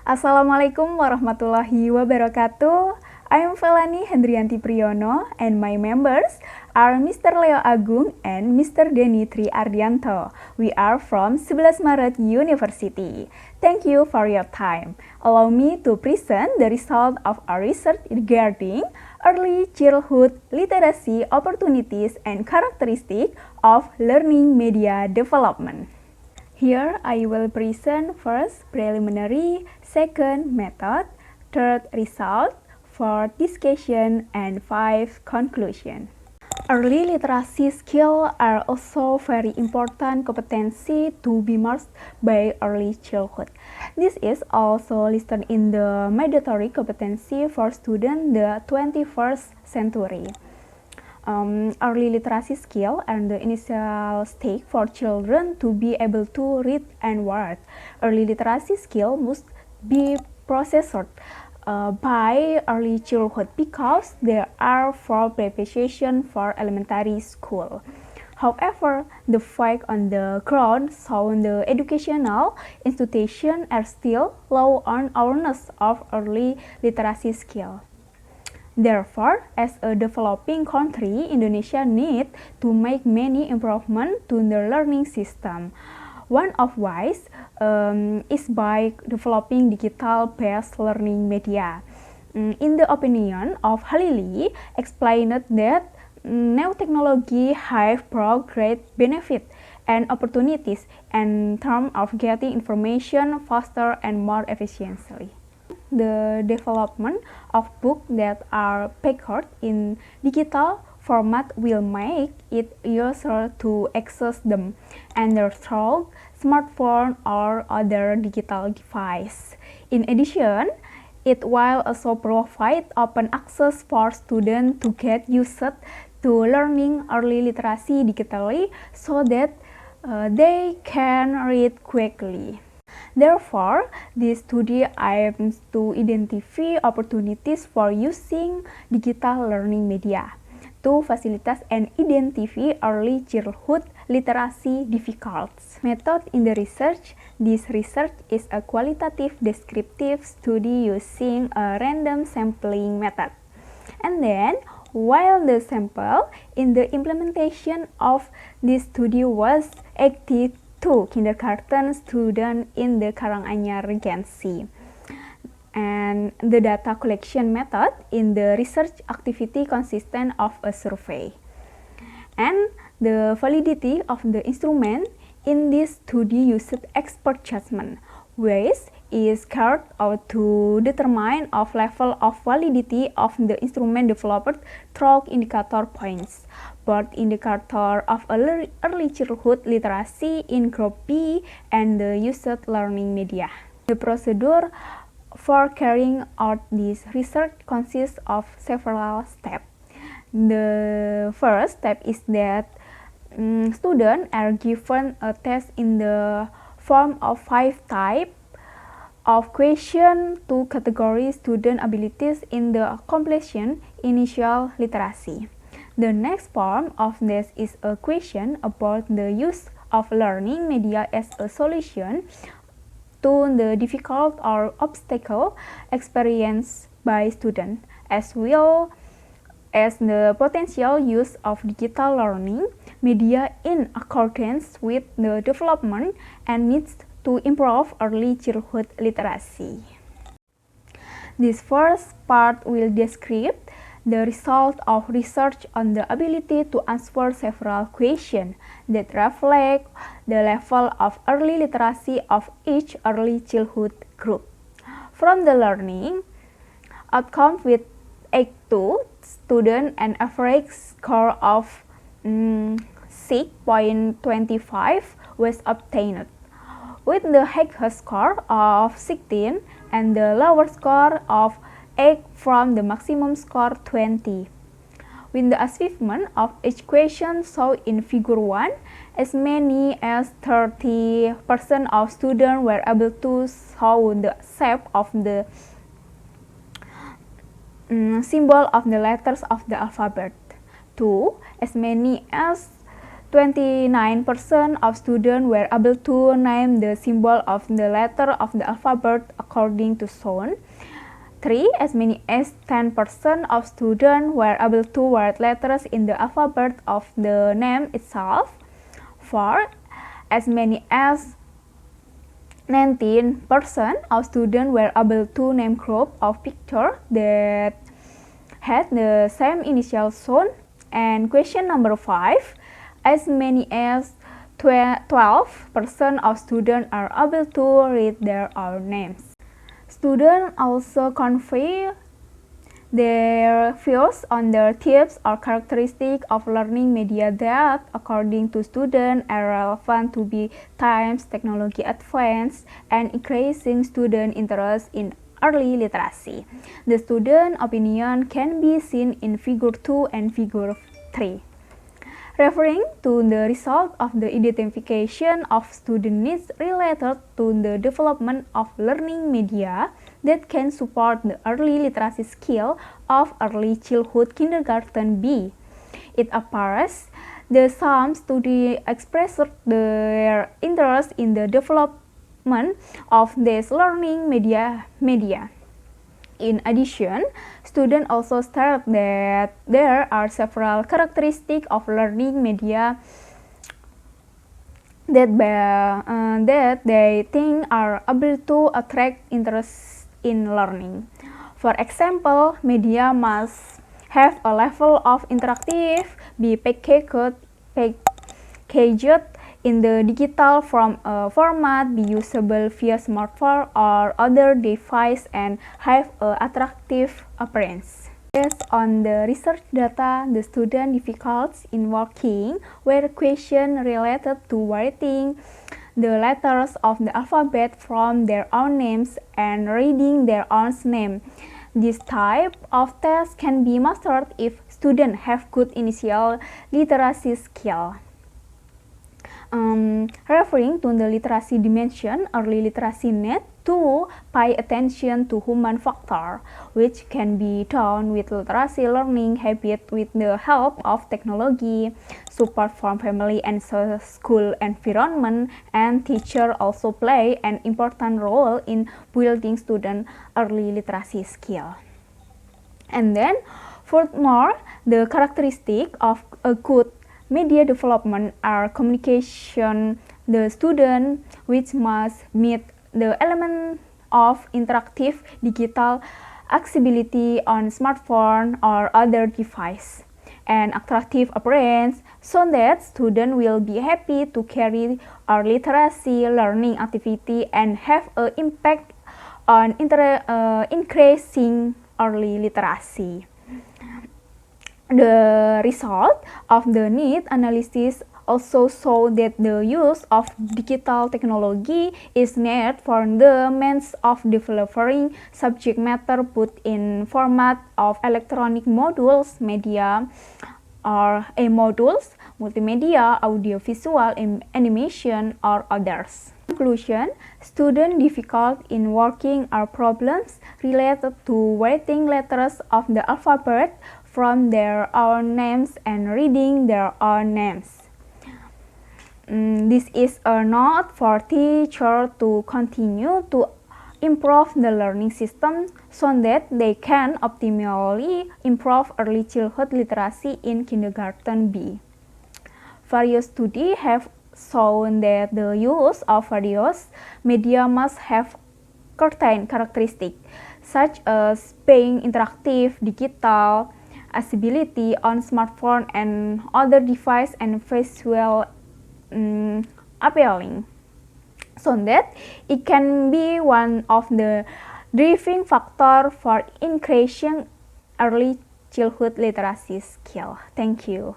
Assalamualaikum warahmatullahi wabarakatuh. I am Felani Hendrianti Priyono and my members are Mr. Leo Agung and Mr. Denny Tri Ardianto. We are from 11 Maret University. Thank you for your time. Allow me to present the result of our research regarding early childhood literacy opportunities and characteristics of learning media development. Here I will present first preliminary, second method, third result, fourth discussion, and fifth conclusion. Early literacy skills are also very important competency to be mastered by early childhood. This is also listed in the mandatory competency for students the 21st century. Early literacy skill and the initial stage for children to be able to read and write. Early literacy skill must be processed by early childhood because there are for preparation for elementary school. However, the fact on the ground show the educational institutions are still low on awareness of early literacy skill. Therefore, as a developing country, Indonesia needs to make many improvements to the learning system. One of ways is by developing digital-based learning media. In the opinion of Halili, explained that new technology have brought great benefit and opportunities in terms of getting information faster and more efficiently. The development of books that are packaged in digital format will make it easier to access them either through smartphone or other digital device. In addition, it will also provide open access for students to get used to learning early literacy digitally so that they can read quickly. Therefore, this study aims to identify opportunities for using digital learning media to facilitate and identify early childhood literacy difficulties. Method in the research. This research is a qualitative descriptive study using a random sampling method. And then, while the sample in the implementation of this study was 82 kindergarten students in the Karanganyar Regency. And the data collection method in the research activity consisted of a survey. And the validity of the instrument in this study used expert judgment, which is carried out to determine of level of validity of the instrument developed through indicator points. Both indicator of early childhood literacy in group B and the used learning media. The procedure for carrying out this research consists of several steps. The first step is that students are given a test in the form of 5 types of questions to categorize student abilities in the completion initial literacy. The next form of this is a question about the use of learning media as a solution to the difficult or obstacle experienced by students, as well as the potential use of digital learning media in accordance with the development and needs to improve early childhood literacy. This first part will describe the result of research on the ability to answer several questions that reflect the level of early literacy of each early childhood group. From the learning outcome with 82 students, an average score of 6.25 was obtained, with the highest score of 16 and the lower score of 8 from the maximum score 20. With the achievement of each question shown in figure 1, as many as 30% of students were able to show the shape of the symbol of the letters of the alphabet. 2. As many as 29% of students were able to name the symbol of the letter of the alphabet according to sound. 3. As many as 10% of students were able to write letters in the alphabet of the name itself. 4. As many as 19% of students were able to name group of pictures that had the same initial sound. And question number 5. As many as 12% of students are able to read their own names. Students also convey their views on the types or characteristics of learning media that, according to students, are relevant to be times technology advance and increasing student interest in early literacy. The student opinion can be seen in Figure 2 and Figure 3. Referring to the result of the identification of student needs related to the development of learning media that can support the early literacy skill of early childhood kindergarten B. It appears that some studies expressed their interest in the development of these learning media. In addition, students also stated that there are several characteristics of learning media that they think are able to attract interest in learning. For example, media must have a level of interactive, be packaged in the digital format, be usable via smartphone or other device, and have an attractive appearance. Based on the research data, the student difficulties in working were questions related to writing the letters of the alphabet from their own names and reading their own name. This type of test can be mastered if students have good initial literacy skill. Referring to the literacy dimension, early literacy need to pay attention to human factor, which can be done with literacy learning habit with the help of technology, support from family and school environment, and teacher also play an important role in building student early literacy skill. And then, furthermore, the characteristic of a good media development are communication, the student which must meet the element of interactive digital accessibility on smartphone or other device, and attractive appearance so that students will be happy to carry our literacy learning activity and have an impact on increasing early literacy. The result of the need analysis also show that the use of digital technology is needed for the means of delivering subject matter put in format of electronic modules, media or e-modules, multimedia, audiovisual, animation, or others. Conclusion: student difficult in working are problems related to writing letters of the alphabet from their own names and reading their own names. This is a note for teachers to continue to improve the learning system so that they can optimally improve early childhood literacy in kindergarten B. Various studies have shown that the use of various media must have certain characteristics, such as being interactive, digital, accessibility on smartphone and other devices, and visual appealing, so that it can be one of the driving factor for increasing early childhood literacy skill. Thank you.